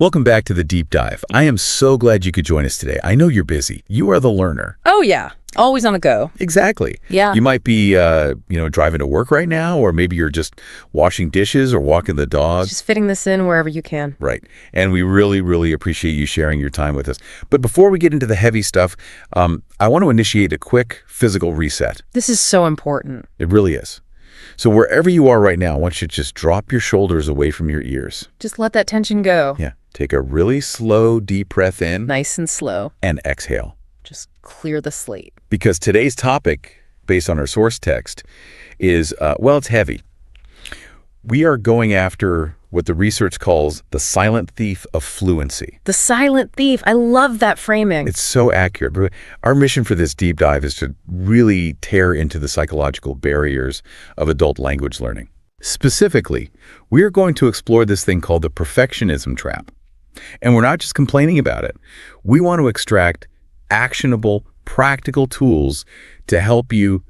Welcome back to the Deep Dive. I am so glad you could join us today. I know you're busy. You are the learner. Oh, yeah. Always on the go. Exactly. Yeah. You might be, driving to work right now, or maybe you're just washing dishes or walking the dog. Just fitting this in wherever you can. Right. And we really, really appreciate you sharing your time with us. But before we get into the heavy stuff, I want to initiate a quick physical reset. This is so important. It really is. So wherever you are right now, I want you to just drop your shoulders away from your ears. Just let that tension go. Yeah. Take a really slow, deep breath in. Nice and slow. And exhale. Just clear the slate. Because today's topic, based on our source text, is, it's heavy. We are going after what the research calls the silent thief of fluency. The silent thief. I love that framing. It's so accurate. But our mission for this deep dive is to really tear into the psychological barriers of adult language learning. Specifically, we are going to explore this thing called the perfectionism trap. And we're not just complaining about it. We want to extract actionable, practical tools to help you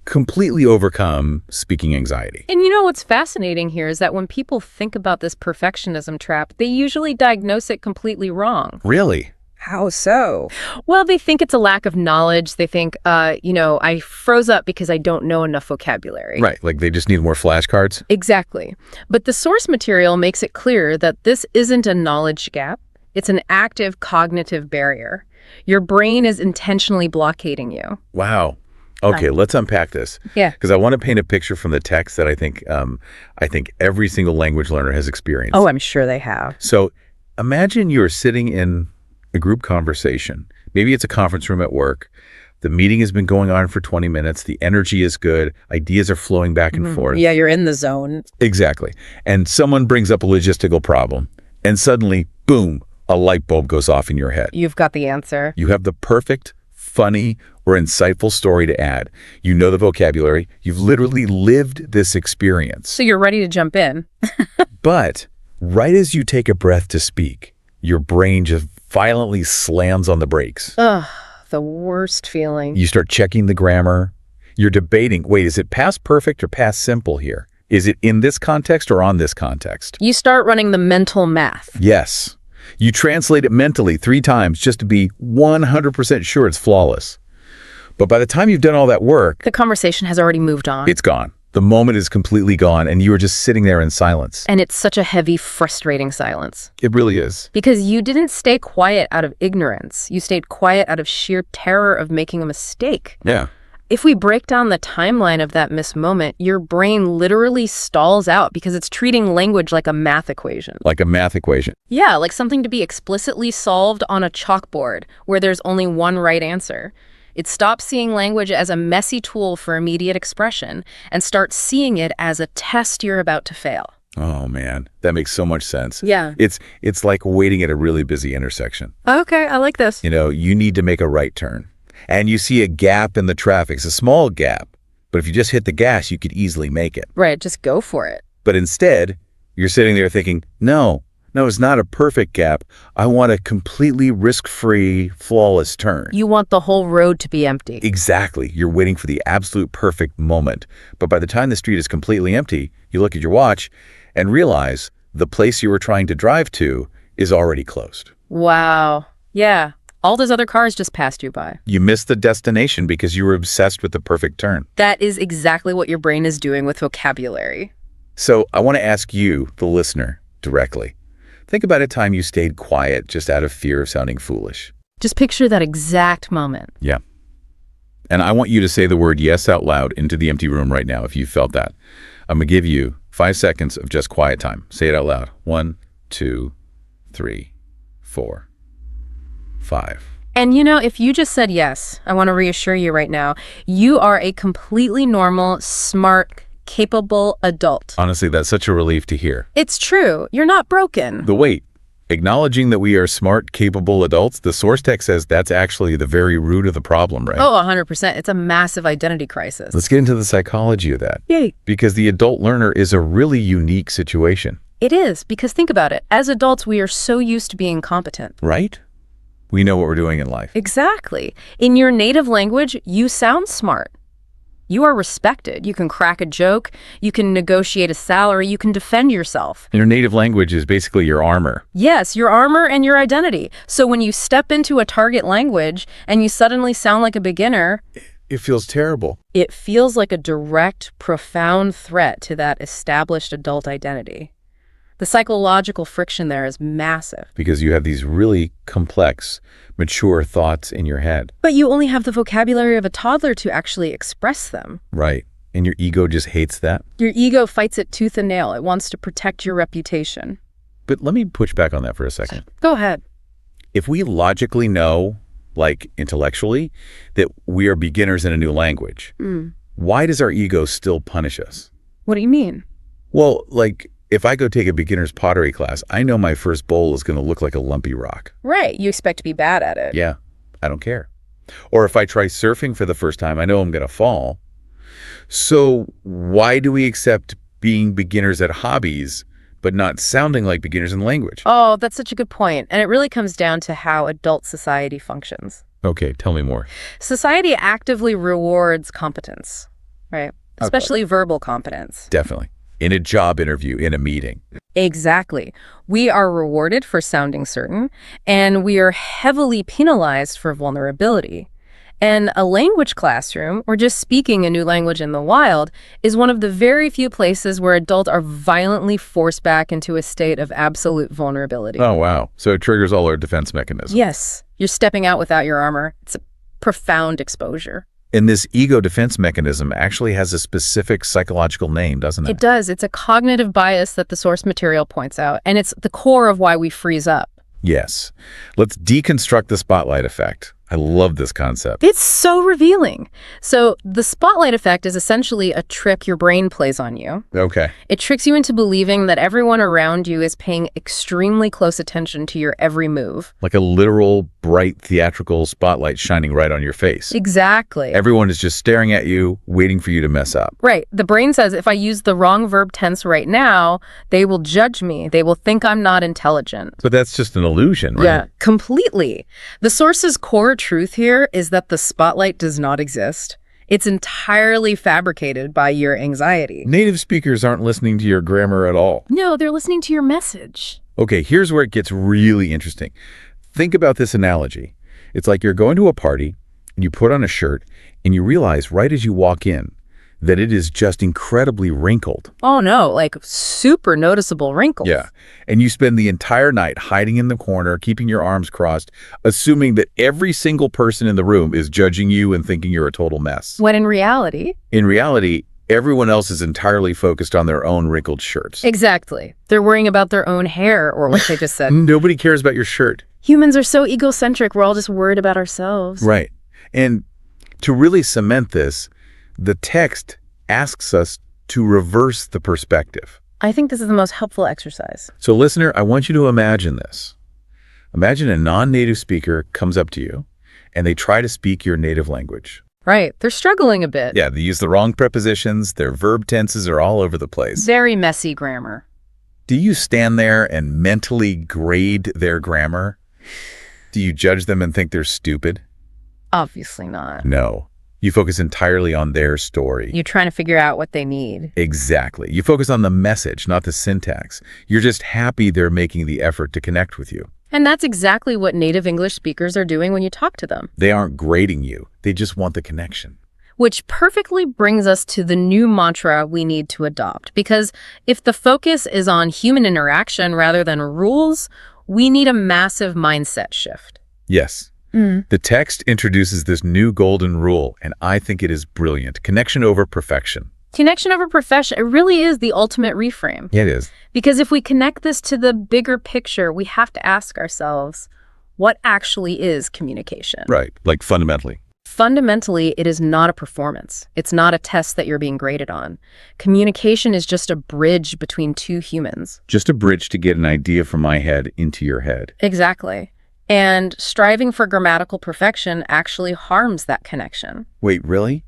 completely overcome speaking anxiety. And you know what's fascinating here is that when people think about this perfectionism trap, they usually diagnose it completely wrong. Really? How so? Well, they think it's a lack of knowledge. They think, I froze up because I don't know enough vocabulary. Right, like they just need more flashcards? Exactly. But the source material makes it clear that this isn't a knowledge gap. It's an active cognitive barrier. Your brain is intentionally blockading you. Wow. Okay, let's unpack this. Yeah. Because I want to paint a picture from the text that I think every single language learner has experienced. Oh, I'm sure they have. So imagine you're sitting in a group conversation. Maybe it's a conference room at work. The meeting has been going on for 20 minutes. The energy is good. Ideas are flowing back and forth. Yeah, you're in the zone. Exactly. And someone brings up a logistical problem. And suddenly, boom, a light bulb goes off in your head. You've got the answer. You have the perfect, funny, or insightful story to add. You know the vocabulary. You've literally lived this experience. So you're ready to jump in. But right as you take a breath to speak, your brain just violently slams on the brakes. Ugh, the worst feeling. You start checking the grammar. You're debating, wait, is it past perfect or past simple here? Is it in this context or on this context? You start running the mental math. Yes. You translate it mentally 3 times just to be 100% sure it's flawless. But by the time you've done all that work, the conversation has already moved on. It's gone. The moment is completely gone, and you are just sitting there in silence. And it's such a heavy, frustrating silence. It really is. Because you didn't stay quiet out of ignorance. You stayed quiet out of sheer terror of making a mistake. Yeah. If we break down the timeline of that missed moment, your brain literally stalls out because it's treating language like a math equation. Like a math equation. Yeah, like something to be explicitly solved on a chalkboard where there's only one right answer. It stops seeing language as a messy tool for immediate expression and starts seeing it as a test you're about to fail. Oh, man. That makes so much sense. Yeah. It's like waiting at a really busy intersection. Okay, I like this. You need to make a right turn. And you see a gap in the traffic. It's a small gap. But if you just hit the gas, you could easily make it. Right, just go for it. But instead, you're sitting there thinking, no, it's not a perfect gap. I want a completely risk-free, flawless turn. You want the whole road to be empty. Exactly. You're waiting for the absolute perfect moment. But by the time the street is completely empty, you look at your watch and realize the place you were trying to drive to is already closed. Wow. Yeah. All those other cars just passed you by. You missed the destination because you were obsessed with the perfect turn. That is exactly what your brain is doing with vocabulary. So I want to ask you, the listener, directly. Think about a time you stayed quiet just out of fear of sounding foolish. Just picture that exact moment. Yeah. And I want you to say the word yes out loud into the empty room right now if you felt that. I'm going to give you 5 seconds of just quiet time. Say it out loud. 1, 2, 3, 4, 5. And if you just said yes, I want to reassure you right now, you are a completely normal, smart, capable adult. Honestly, that's such a relief to hear. It's true. You're not broken. The wait. Acknowledging that we are smart, capable adults, the source text says that's actually the very root of the problem, right? Oh, 100%. It's a massive identity crisis. Let's get into the psychology of that. Yay. Because the adult learner is a really unique situation. It is, because think about it. As adults, we are so used to being competent. Right? We know what we're doing in life. Exactly. In your native language, you sound smart. You are respected. You can crack a joke, you can negotiate a salary, you can defend yourself. Your native language is basically your armor. Yes, your armor and your identity. So when you step into a target language and you suddenly sound like a beginner, It feels terrible. it feels like a direct, profound threat to that established adult identity. The psychological friction there is massive. Because you have these really complex, mature thoughts in your head. But you only have the vocabulary of a toddler to actually express them. Right. And your ego just hates that. Your ego fights it tooth and nail. It wants to protect your reputation. But let me push back on that for a second. Go ahead. If we logically know, like intellectually, that we are beginners in a new language, why does our ego still punish us? What do you mean? Well, like, if I go take a beginner's pottery class, I know my first bowl is going to look like a lumpy rock. Right. You expect to be bad at it. Yeah, I don't care. Or if I try surfing for the first time, I know I'm going to fall. So why do we accept being beginners at hobbies, but not sounding like beginners in language? Oh, that's such a good point. And it really comes down to how adult society functions. Okay, tell me more. Society actively rewards competence, right? Especially verbal competence. Definitely. In a job interview, in a meeting. Exactly. We are rewarded for sounding certain, and we are heavily penalized for vulnerability. And a language classroom, or just speaking a new language in the wild, is one of the very few places where adults are violently forced back into a state of absolute vulnerability. Oh, wow. So it triggers all our defense mechanisms. Yes, you're stepping out without your armor. It's a profound exposure. And this ego defense mechanism actually has a specific psychological name, doesn't it? It does. It's a cognitive bias that the source material points out, and it's the core of why we freeze up. Yes. Let's deconstruct the spotlight effect. I love this concept. It's so revealing. So the spotlight effect is essentially a trick your brain plays on you. Okay. It tricks you into believing that everyone around you is paying extremely close attention to your every move. Like a literal, bright, theatrical spotlight shining right on your face. Exactly. Everyone is just staring at you, waiting for you to mess up. Right. The brain says if I use the wrong verb tense right now, they will judge me. They will think I'm not intelligent. But that's just an illusion, right? Yeah, completely. The source's core truth here is that the spotlight does not exist. It's entirely fabricated by your anxiety. Native speakers aren't listening to your grammar at all. No, they're listening to your message. Okay, here's where it gets really interesting. Think about this analogy. It's like you're going to a party, and you put on a shirt, and you realize right as you walk in that it is just incredibly wrinkled. Oh no, like super noticeable wrinkles. Yeah. And you spend the entire night hiding in the corner, keeping your arms crossed, assuming that every single person in the room is judging you and thinking you're a total mess. When in reality, everyone else is entirely focused on their own wrinkled shirts. exactly. They're worrying about their own hair or what they just said. Nobody cares about your shirt. Humans are so egocentric, we're all just worried about ourselves. Right. And to really cement this, the text asks us to reverse the perspective. I think this is the most helpful exercise. So listener, I want you to imagine this. Imagine a non-native speaker comes up to you and they try to speak your native language. Right. They're struggling a bit. Yeah, they use the wrong prepositions, their verb tenses are all over the place. Very messy grammar. Do you stand there and mentally grade their grammar? Do you judge them and think they're stupid? Obviously not. No. You focus entirely on their story. You're trying to figure out what they need. Exactly. You focus on the message, not the syntax. You're just happy they're making the effort to connect with you. And that's exactly what native English speakers are doing when you talk to them. They aren't grading you. They just want the connection. Which perfectly brings us to the new mantra we need to adopt. Because if the focus is on human interaction rather than rules, we need a massive mindset shift. Yes. The text introduces this new golden rule, and I think it is brilliant. Connection over perfection. Connection over profession, it really is the ultimate reframe. Yeah, it is. Because if we connect this to the bigger picture, we have to ask ourselves, what actually is communication? Right, like fundamentally. Fundamentally, it is not a performance. It's not a test that you're being graded on. Communication is just a bridge between two humans. Just a bridge to get an idea from my head into your head. Exactly. And striving for grammatical perfection actually harms that connection. Wait, really?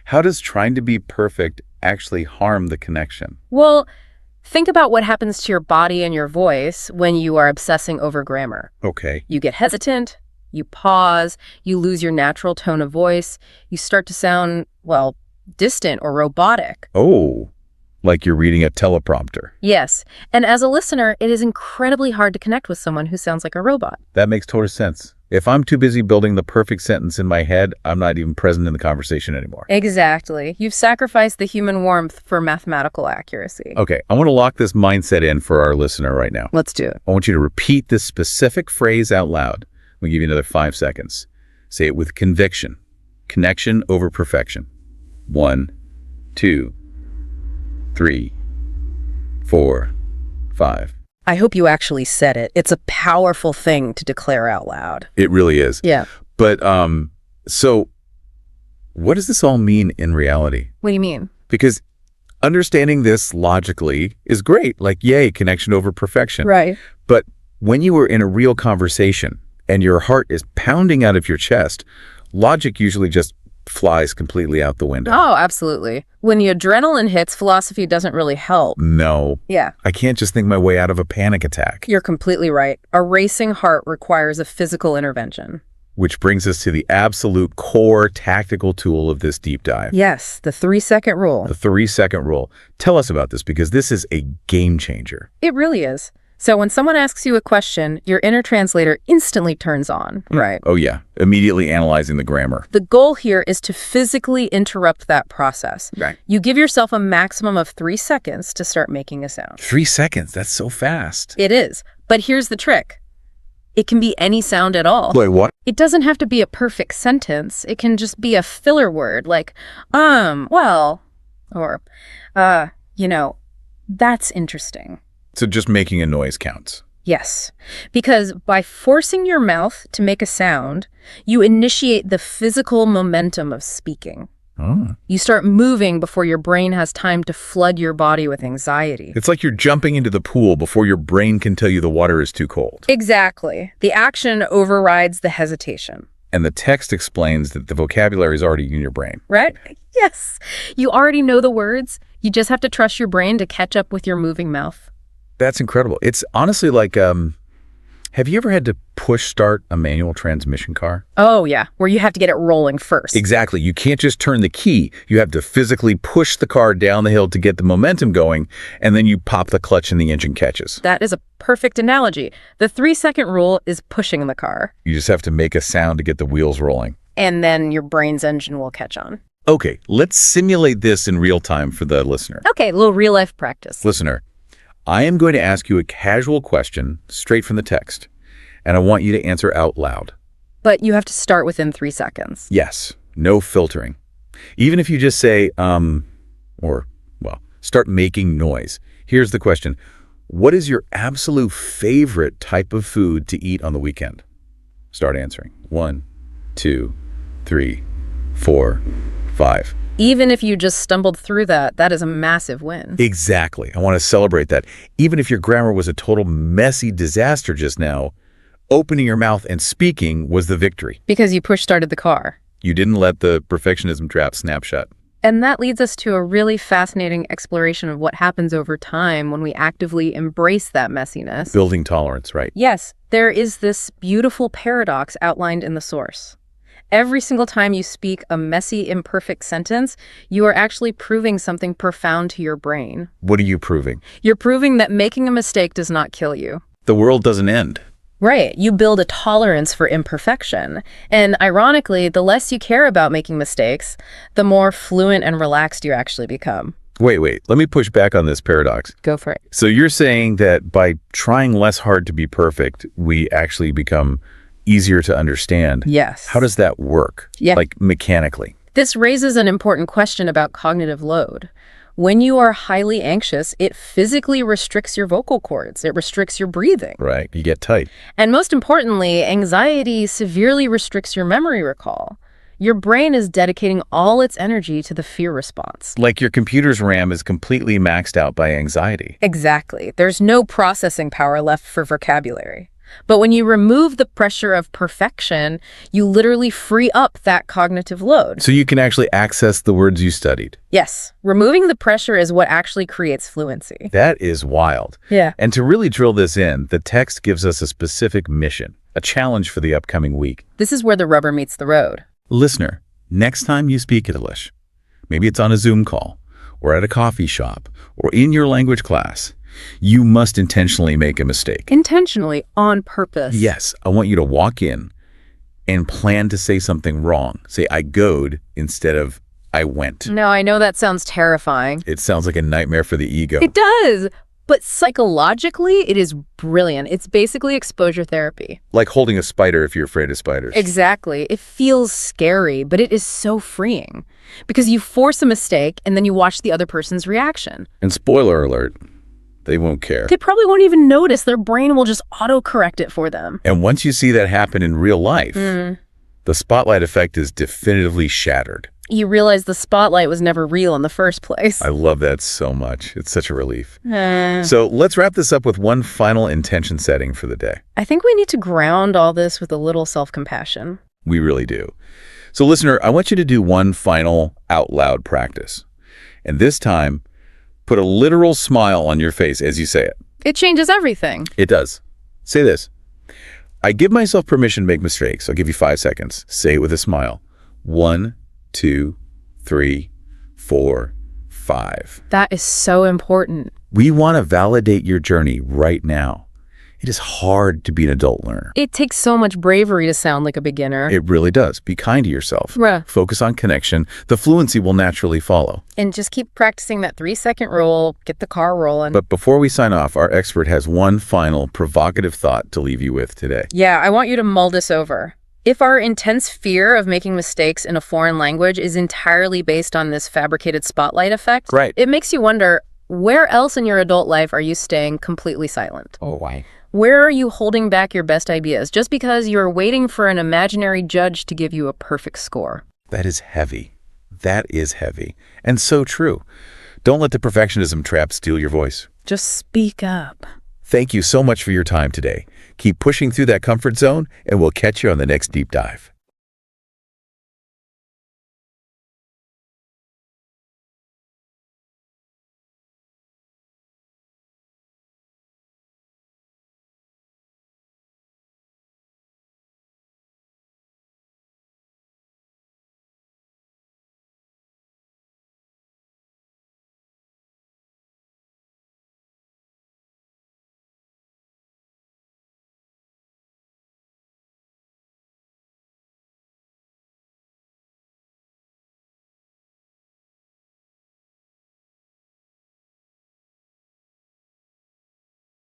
How does trying to be perfect actually harm the connection? Well, think about what happens to your body and your voice when you are obsessing over grammar. Okay. You get hesitant, you pause, you lose your natural tone of voice, you start to sound, well, distant or robotic. Oh, like you're reading a teleprompter. Yes, and as a listener, it is incredibly hard to connect with someone who sounds like a robot. That makes total sense. If I'm too busy building the perfect sentence in my head, I'm not even present in the conversation anymore. Exactly. You've sacrificed the human warmth for mathematical accuracy. Okay, I want to lock this mindset in for our listener right now. Let's do it. I want you to repeat this specific phrase out loud. We'll give you another 5 seconds. Say it with conviction. Connection over perfection. 1, 2, 3, 4, 5. I hope you actually said it. It's a powerful thing to declare out loud. It really is. Yeah. But, so what does this all mean in reality? What do you mean? Because understanding this logically is great. Like, yay, connection over perfection. Right. But when you are in a real conversation and your heart is pounding out of your chest, logic usually just flies completely out the window. Oh, absolutely. When the adrenaline hits, philosophy doesn't really help. No. Yeah. I can't just think my way out of a panic attack. You're completely right. A racing heart requires a physical intervention. Which brings us to the absolute core tactical tool of this deep dive. Yes, the 3-second rule. The 3-second rule. Tell us about this because this is a game changer. It really is. So when someone asks you a question, your inner translator instantly turns on, right? Oh, yeah. Immediately analyzing the grammar. The goal here is to physically interrupt that process. Right. You give yourself a maximum of 3 seconds to start making a sound. 3 seconds. That's so fast. It is. But here's the trick. It can be any sound at all. Wait, what? It doesn't have to be a perfect sentence. It can just be a filler word like, well, or, that's interesting. So just making a noise counts. Yes, because by forcing your mouth to make a sound, you initiate the physical momentum of speaking. Oh. You start moving before your brain has time to flood your body with anxiety. It's like you're jumping into the pool before your brain can tell you the water is too cold. Exactly. The action overrides the hesitation. And the text explains that the vocabulary is already in your brain. Right? Yes. You already know the words. You just have to trust your brain to catch up with your moving mouth. That's incredible. It's honestly like, have you ever had to push start a manual transmission car? Oh, yeah, where you have to get it rolling first. Exactly. You can't just turn the key. You have to physically push the car down the hill to get the momentum going, and then you pop the clutch and the engine catches. That is a perfect analogy. The 3-second rule is pushing the car. You just have to make a sound to get the wheels rolling. And then your brain's engine will catch on. Okay, let's simulate this in real time for the listener. Okay, a little real-life practice. Listener, I am going to ask you a casual question straight from the text, and I want you to answer out loud. But you have to start within 3 seconds. Yes, no filtering. Even if you just say, start making noise. Here's the question. What is your absolute favorite type of food to eat on the weekend? Start answering. 1, 2, 3, 4, 5. Even if you just stumbled through that is a massive win. Exactly. I want to celebrate that. Even if your grammar was a total messy disaster just now, opening your mouth and speaking was the victory. Because you push-started the car. You didn't let the perfectionism trap snap shut. And that leads us to a really fascinating exploration of what happens over time when we actively embrace that messiness. Building tolerance, right? Yes, there is this beautiful paradox outlined in the source. Every single time you speak a messy, imperfect sentence, you are actually proving something profound to your brain. What are you proving? You're proving that making a mistake does not kill you. The world doesn't end. Right. You build a tolerance for imperfection. And ironically, the less you care about making mistakes, the more fluent and relaxed you actually become. Wait. Let me push back on this paradox. Go for it. So you're saying that by trying less hard to be perfect, we actually become easier to understand. Yes. How does that work? Yeah. Like mechanically? This raises an important question about cognitive load. When you are highly anxious, it physically restricts your vocal cords. It restricts your breathing. Right. You get tight. And most importantly, anxiety severely restricts your memory recall. Your brain is dedicating all its energy to the fear response. Like your computer's RAM is completely maxed out by anxiety. Exactly. There's no processing power left for vocabulary. But when you remove the pressure of perfection, you literally free up that cognitive load. So you can actually access the words you studied. Yes. Removing the pressure is what actually creates fluency. That is wild. Yeah. And to really drill this in, the text gives us a specific mission, a challenge for the upcoming week. This is where the rubber meets the road. Listener, next time you speak English, maybe it's on a Zoom call, or at a coffee shop, or in your language class, you must intentionally make a mistake. Intentionally, on purpose. Yes, I want you to walk in and plan to say something wrong. Say, I goed instead of I went. No, I know that sounds terrifying. It sounds like a nightmare for the ego. It does. But psychologically, it is brilliant. It's basically exposure therapy. Like holding a spider if you're afraid of spiders. Exactly. It feels scary, but it is so freeing. Because you force a mistake, and then you watch the other person's reaction. And spoiler alert, they won't care. They probably won't even notice. Their brain will just auto-correct it for them. And once you see that happen in real life, the spotlight effect is definitively shattered. You realize the spotlight was never real in the first place. I love that so much. It's such a relief. So let's wrap this up with one final intention setting for the day. I think we need to ground all this with a little self-compassion. We really do. So listener, I want you to do one final out loud practice. And this time, put a literal smile on your face as you say it. It changes everything. It does. Say this. I give myself permission to make mistakes. I'll give you 5 seconds. Say it with a smile. 1, 2, 3, 4, 5. That is so important. We want to validate your journey right now. It is hard to be an adult learner. It takes so much bravery to sound like a beginner. It really does. Be kind to yourself. Focus on connection. The fluency will naturally follow. And just keep practicing that 3-second rule. Get the car rolling. But before we sign off, our expert has one final provocative thought to leave you with today. Yeah, I want you to mull this over. If our intense fear of making mistakes in a foreign language is entirely based on this fabricated spotlight effect, right, it makes you wonder, where else in your adult life are you staying completely silent? Oh, why? Where are you holding back your best ideas just because you're waiting for an imaginary judge to give you a perfect score? That is heavy. That is heavy. And so true. Don't let the perfectionism trap steal your voice. Just speak up. Thank you so much for your time today. Keep pushing through that comfort zone, and we'll catch you on the next deep dive.